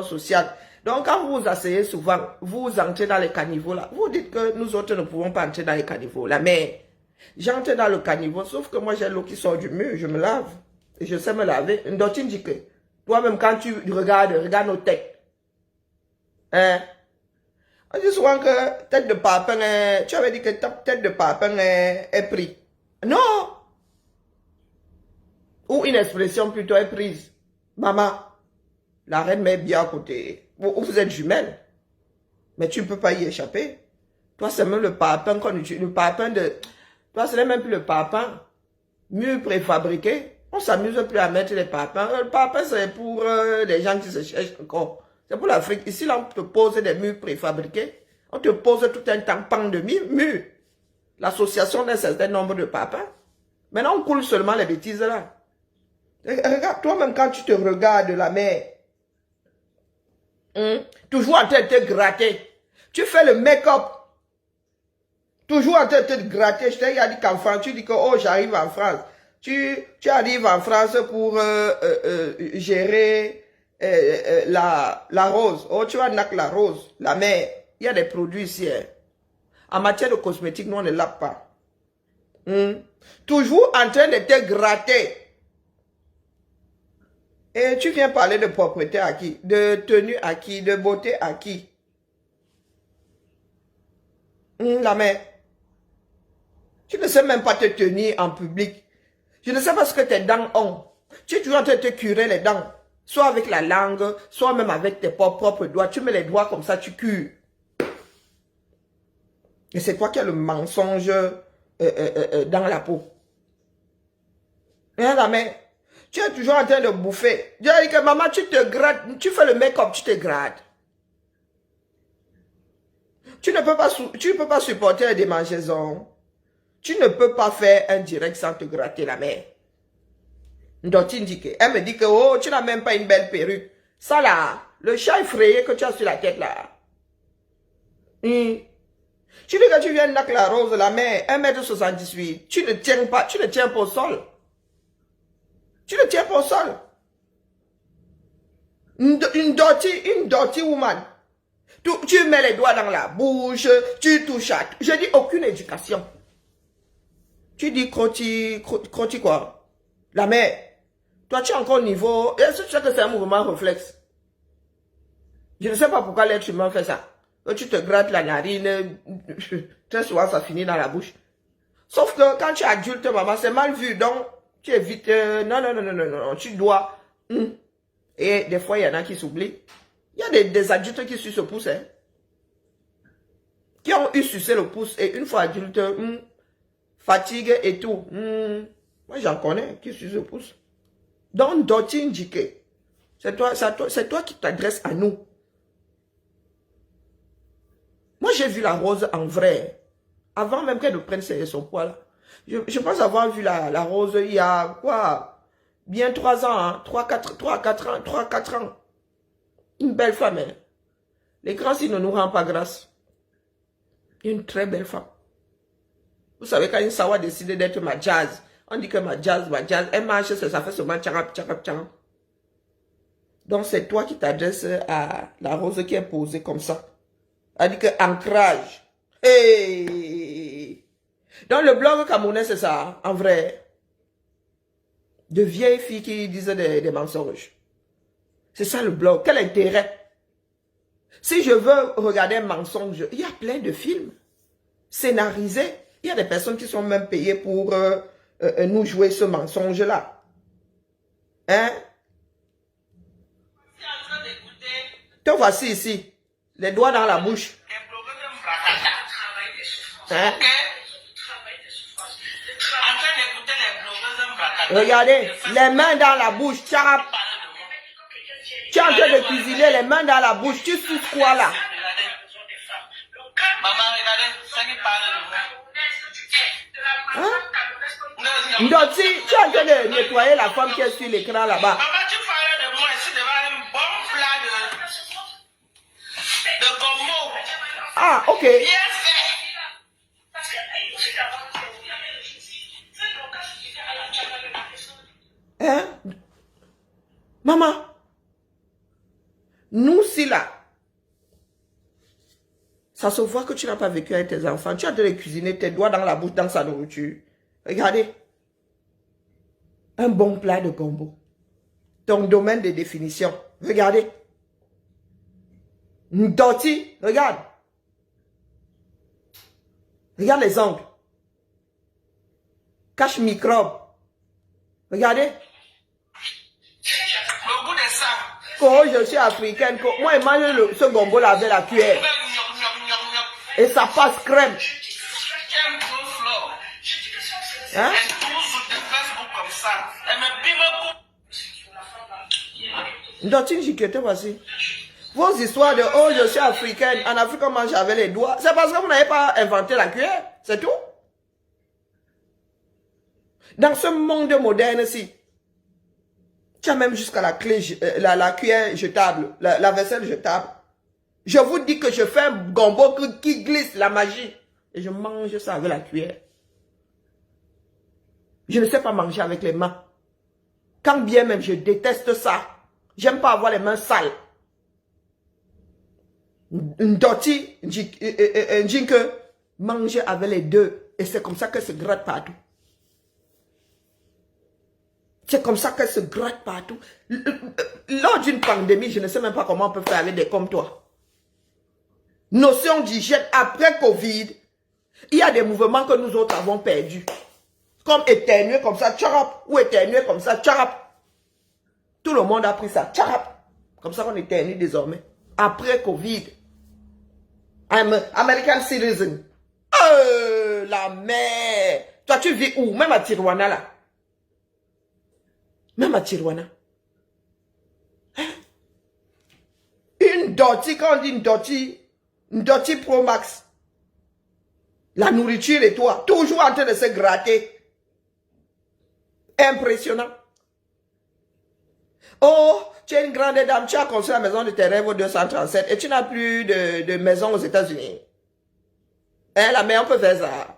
social. Donc, quand vous vous asseyez souvent, vous entrez dans les caniveaux là. Vous dites que nous autres ne pouvons pas entrer dans les caniveaux. La mer, j'entre dans le caniveau, sauf que moi j'ai l'eau qui sort du mur, je me lave. Et je sais me laver. Donc, tu me dis que toi-même, quand tu regarde nos têtes. Hein? On dit souvent que tête de papin, tu avais dit que ta tête de papin est prise. Non! Ou une expression plutôt est prise. Maman, la reine met bien à côté. Vous êtes jumelles. Mais tu ne peux pas y échapper. Toi, c'est même le papin qu'on utilise. Le papin de... Toi, ce n'est même plus le papin. Mur préfabriqué. On ne s'amuse plus à mettre les papins. Le papin, c'est pour les gens qui se cherchent encore. C'est pour l'Afrique. Ici, là, on te pose des murs préfabriqués. On te pose tout un tampon de murs. L'association d'un certain nombre de papins. Maintenant, on coule seulement les bêtises là. Regarde, toi-même, quand tu te regardes la mer, toujours en train de te gratter. Tu fais le make-up. Toujours en train de te gratter. Je t'ai dit qu'en France, tu dis que, oh, j'arrive en France. Tu arrives en France pour gérer la rose. Oh, tu vas nac la rose, la mer. Il y a des produits ici. Hein. En matière de cosmétiques, nous, on ne lave pas. Toujours en train de te gratter. Et tu viens parler de propreté à qui? De tenue à qui? De beauté à qui? La mère. Tu ne sais même pas te tenir en public. Je ne sais pas ce que tes dents ont. Tu es toujours en train de te curer les dents. Soit avec la langue, soit même avec tes propres doigts. Tu mets les doigts comme ça, tu cures. Et c'est toi qui as le mensonge dans la peau. Hein, la mère? Tu es toujours en train de bouffer. Je dis que maman, tu te grattes, tu fais le make-up, tu te grattes. Tu ne peux pas supporter des démangeaisons. Tu ne peux pas faire un direct sans te gratter la mère. Donc, elle me dit que, oh, tu n'as même pas une belle perruque. Ça là, le chat effrayé que tu as sur la tête là. Tu dis que tu viens de la rose, la mère, 1,78 m. Tu ne tiens pas au sol. Tu ne tiens pas au sol. Une dirty woman. Tu mets les doigts dans la bouche, tu touches à... Je dis aucune éducation. Tu dis croti quoi? La mère. Toi, tu es encore au niveau... Est-ce que tu sais que c'est un mouvement réflexe? Je ne sais pas pourquoi l'être humain fait ça. Tu te grattes la narine, très souvent ça finit dans la bouche. Sauf que quand tu es adulte, maman, c'est mal vu. Donc, tu évites... non, tu dois... Et des fois, il y en a qui s'oublient. Il y a des adultes qui sucent le pouce. Hein, qui ont eu sucé le pouce. Et une fois adulte, fatigue et tout. Moi, j'en connais qui sucent le pouce. Donc, Dotine Dike, c'est toi qui t'adresses à nous. Moi, j'ai vu la rose en vrai. Avant même qu'elle ne prenne son poids là. Je pense avoir vu la rose il y a quoi? Bien 3 ans, hein? 3-4 ans. Une belle femme. Hein? Les grands signes ne nous rendent pas grâce. Une très belle femme. Vous savez, quand une sawa décide d'être ma jazz, on dit que ma jazz, elle marche, ça fait seulement tcharap. Donc, c'est toi qui t'adresses à la rose qui est posée comme ça. Elle dit que ancrage. Hey! Dans le blog camerounais, c'est ça, en vrai. De vieilles filles qui disent des mensonges. C'est ça le blog. Quel intérêt? Si je veux regarder un mensonge, il y a plein de films scénarisés. Il y a des personnes qui sont même payées pour nous jouer ce mensonge-là. Hein? Te voici ici. Les doigts dans la bouche. Hein? Regardez, les mains dans la bouche. Tu es en train de cuisiner les mains dans la bouche. Tu suces quoi là? Hein? Donc, si tu es en train de nettoyer la femme qui est sur l'écran là-bas. Ah, ok. Hein? Maman, Nous, si là, ça se voit que tu n'as pas vécu avec tes enfants. Tu as de les cuisiner, tes doigts dans la bouche, dans sa nourriture. Regardez. Un bon plat de gombo. Ton domaine de définition. Regardez. Ndoti, regarde. Regarde les ongles. Cache microbe. Regardez. Le goût des sangs. Quand je suis africaine, moi je mange ce gombo là avec la cuillère. Et ça passe crème. Hein? Elle tourne sur tes Facebook comme ça. Elle me bime beaucoup. Ndoti Njikete, voici. Vos histoires de « Oh, je suis africaine, en Afrique on mange avec les doigts », c'est parce que vous n'avez pas inventé la cuillère, c'est tout. Dans ce monde moderne-ci, tu as même jusqu'à la clé, la cuillère jetable, la vaisselle jetable. Je vous dis que je fais un gombo qui glisse, la magie. Et je mange ça avec la cuillère. Je ne sais pas manger avec les mains. Quand bien même, je déteste ça. J'aime pas avoir les mains sales. Ndoti, Njinke, manger avec les deux. Et c'est comme ça qu'elle se gratte partout. C'est comme ça qu'elle se gratte partout. Lors d'une pandémie, je ne sais même pas comment on peut faire avec des comme toi. Notion d'hygiène après Covid, il y a des mouvements que nous autres avons perdus. Comme éternuer comme ça, tcharap, ou éternuer comme ça, tcharap. Tout le monde a pris ça, tcharap. Comme ça qu'on éternue désormais. Après Covid. I'm American citizen. La mère. Toi, tu vis où? Même à Tijuana, là. Même à Tijuana. Hein? Une Doti, quand on dit une Doti Pro Max. La nourriture et toi, toujours en train de se gratter. Impressionnant. Oh, tu es une grande dame, tu as construit la maison de tes rêves au 237 et tu n'as plus de maison aux États-Unis. Hein, la mère, on peut faire ça.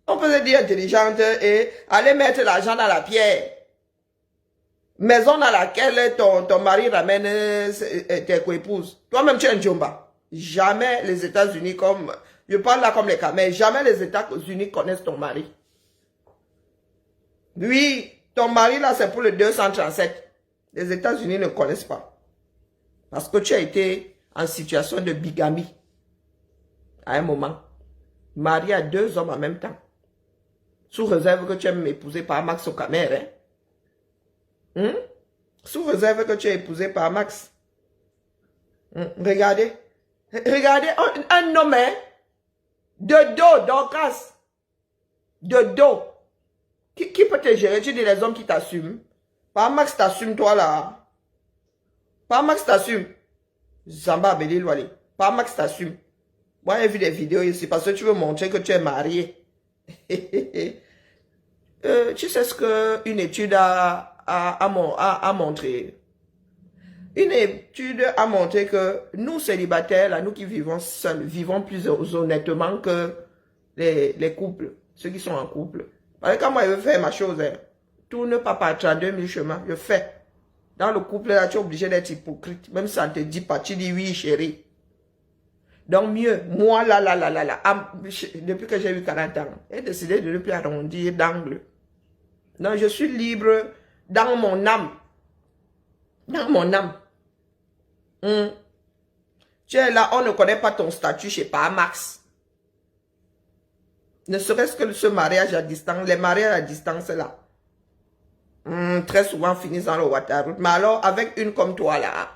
On peut se dire intelligente et aller mettre l'argent dans la pierre. Maison dans laquelle ton mari ramène tes co-épouses. Toi-même, tu es un djomba. Jamais les États-Unis comme... Je parle là comme les cas, mais jamais les États-Unis connaissent ton mari. Oui, ton mari là, c'est pour le 237. Les États-Unis ne connaissent pas. Parce que tu as été en situation de bigamie. À un moment. Marié à 2 hommes en même temps. Sous réserve que tu aimes m'épouser par Max au Camer. Hein? Sous réserve que tu es épousé par Max. Regardez. Regardez, un homme, hein? De dos, Dorcas. De dos. Qui peut te gérer? Tu dis les hommes qui t'assument. Par Max t'assume toi là. Par Max t'assume. Zamba Belil Wali. Par Max t'assume. Moi j'ai vu des vidéos ici parce que tu veux montrer que tu es marié. Tu sais ce qu'une étude a montré. Une étude a montré que nous célibataires, là, nous qui vivons seuls, vivons plus honnêtement que les couples, ceux qui sont en couple. Parce que quand moi je veux faire ma chose, hein, tourne pas par 32 000 chemins, je fais. Dans le couple, là, tu es obligé d'être hypocrite. Même si ça ne te dit pas, tu dis oui, chérie. Donc mieux, moi, là, depuis que j'ai eu 40 ans, j'ai décidé de ne plus arrondir d'angle. Donc je suis libre dans mon âme. Dans mon âme. Tu es là, on ne connaît pas ton statut chez Max. Ne serait-ce que ce mariage à distance, les mariages à distance là. Très souvent finissent dans le water. Mais alors, avec une comme toi là,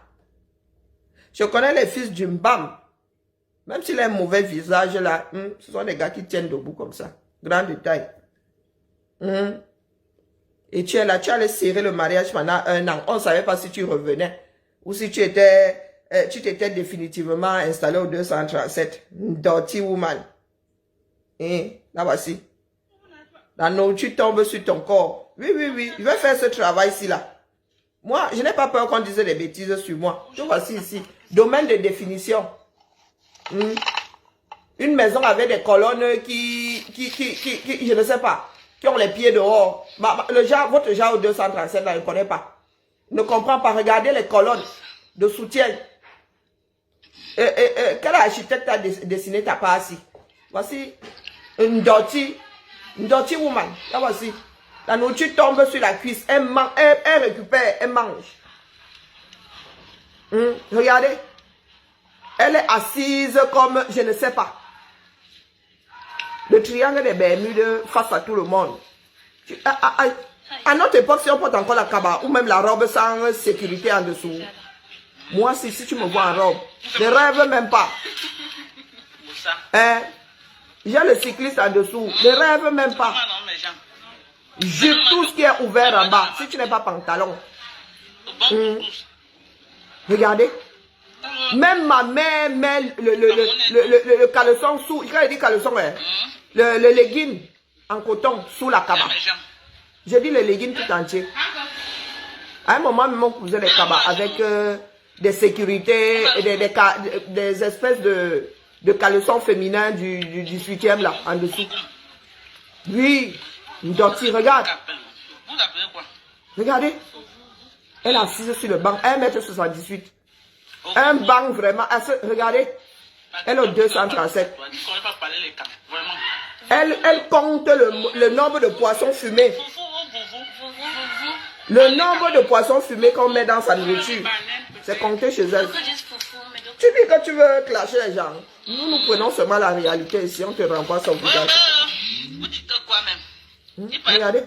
je connais les fils du Mbam. Même s'il a un mauvais visage là, ce sont des gars qui tiennent debout comme ça. Grand détail. Et tu es là, tu allais serrer le mariage pendant 1 an. On ne savait pas si tu revenais. Ou si tu t'étais définitivement installé au 237. Dirty woman. Là voici. La nourriture tombe sur ton corps. Oui. Je vais faire ce travail-ci là. Moi, je n'ai pas peur qu'on dise des bêtises sur moi. Tout voici ici. Domaine de définition. Une maison avec des colonnes qui, je ne sais pas, qui ont les pieds dehors. Votre genre au 237 là, il ne connaît pas. Ne comprend pas. Regardez les colonnes de soutien. Quel architecte a dessiné ta partie? Voici une dirty woman. Là, voici. La nourriture tombe sur la cuisse. Elle récupère, elle mange. Regardez. Elle est assise comme, je ne sais pas. Le triangle des Bermudes face à tout le monde. À notre époque, si on porte encore la kaba ou même la robe sans sécurité en dessous. Moi, si tu me vois en robe, je ne rêve même pas. J'ai le cycliste en dessous, je ne rêve même pas. J'ai tout ce qui est ouvert en bas. Si tu n'es pas pantalon. Regardez. Même ma mère met le caleçon sous. Quand je dis caleçon, le legging en coton sous la kaba. J'ai dit le legging tout entier. À un moment, mon cousin les kaba avec des sécurités, des espèces de caleçons féminins du 18e là, en dessous. Oui, une dirty, regarde. Vous appelez quoi? Regardez. Elle est assise sur le banc, 1,78 m. Un banc vraiment. Regardez. Elle a 237. Elle compte le nombre de poissons fumés. Le nombre de poissons fumés qu'on met dans sa nourriture. C'est compté chez elle. Tu dis que tu veux clasher les gens. Nous prenons seulement la réalité ici. On te renvoie son visage. Vous dites quoi même? Regardez.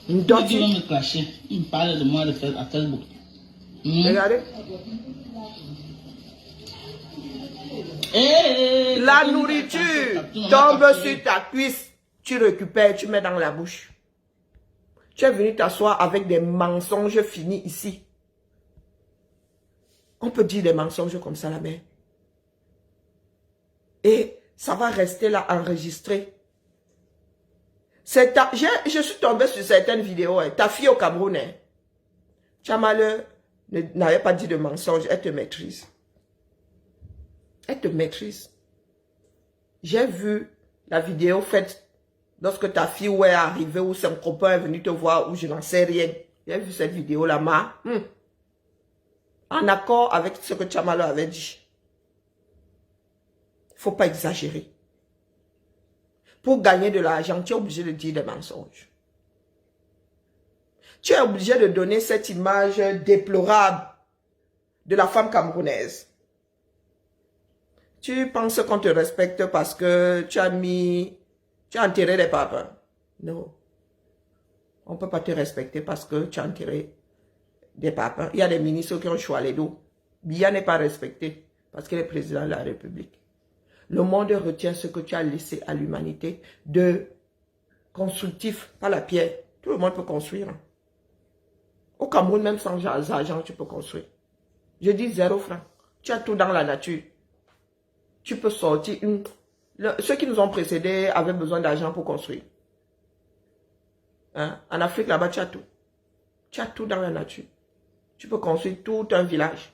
Une Quand tu vas me clasher, il me parle de moi à Facebook. Regardez. La nourriture tombe sur ta cuisse. Tu récupères, tu mets dans la bouche. Tu es venu t'asseoir avec des mensonges finis ici. On peut dire des mensonges comme ça, la mère. Et ça va rester là enregistré. Je suis tombée sur certaines vidéos. Ta fille au Cameroun, Tchamale n'avait pas dit de mensonge. Elle te maîtrise. Elle te maîtrise. J'ai vu la vidéo faite lorsque ta fille est arrivée ou son copain est venu te voir ou je n'en sais rien. J'ai vu cette vidéo là, en accord avec ce que Tchamalo avait dit. Il ne faut pas exagérer. Pour gagner de l'argent, tu es obligé de dire des mensonges. Tu es obligé de donner cette image déplorable de la femme camerounaise. Tu penses qu'on te respecte parce que tu as enterré les papas. Non. On ne peut pas te respecter parce que tu as enterré des papas. Il y a des ministres qui ont choisi d'eau. Biya n'est pas respecté parce qu'il est président de la République. Le monde retient ce que tu as laissé à l'humanité de constructif, pas la pierre. Tout le monde peut construire. Au Cameroun, même sans argent, tu peux construire. Je dis 0 francs. Tu as tout dans la nature. Tu peux sortir. Ceux qui nous ont précédés avaient besoin d'argent pour construire. En Afrique, là-bas, tu as tout. Tu as tout dans la nature. Tu peux construire tout un village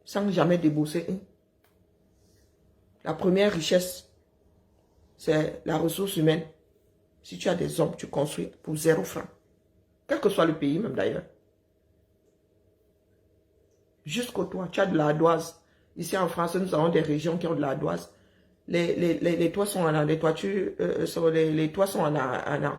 sans jamais débourser. La première richesse, c'est la ressource humaine. Si tu as des hommes, tu construis pour 0 francs. Quel que soit le pays, même d'ailleurs. Jusqu'au toit, tu as de l'ardoise. Ici en France, nous avons des régions qui ont de l'ardoise. Les toits sont en les toitures, les toits sont en